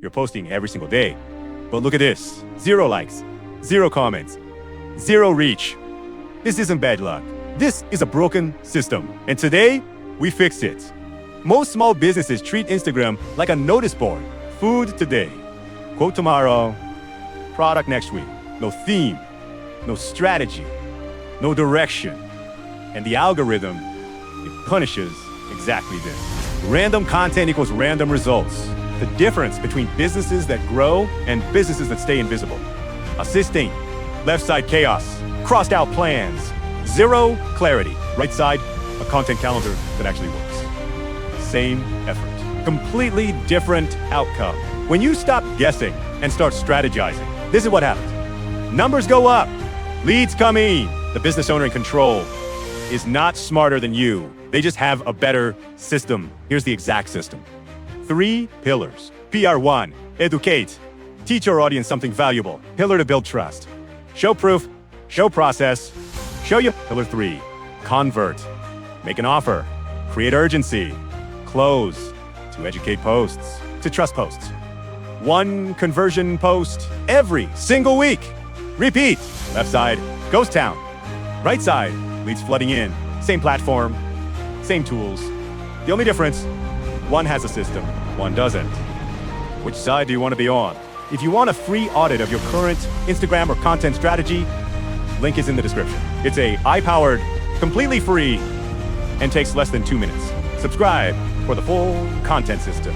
You're posting every single day. But look at this. 0 likes, 0 comments, 0 reach. This isn't bad luck. This is a broken system. And today, we fix it. Most small businesses treat Instagram like a notice board. Food today, quote tomorrow, product next week. No theme, no strategy, no direction. And the algorithm, it punishes exactly this. Random content equals random results. The difference between businesses that grow and businesses that stay invisible. Assisting, left side chaos, crossed out plans, 0 clarity. Right side, a content calendar that actually works. Same effort, completely different outcome. When you stop guessing and start strategizing, this is what happens. Numbers go up, leads come in. The business owner in control is not smarter than you. They just have a better system. Here's the exact system. 3 pillars. PR1, educate. Teach your audience something valuable. Pillar to build trust. Show proof, show process, show you. Pillar 3, convert. Make an offer. Create urgency. Close. To educate posts. To trust posts. 1 conversion post every single week. Repeat. Left side, ghost town. Right side, leads flooding in. Same platform, same tools. The only difference, one has a system, one doesn't. Which side do you want to be on? If you want a free audit of your current Instagram or content strategy, link is in the description. It's AI-powered, completely free, and takes less than 2 minutes. Subscribe for the full content system.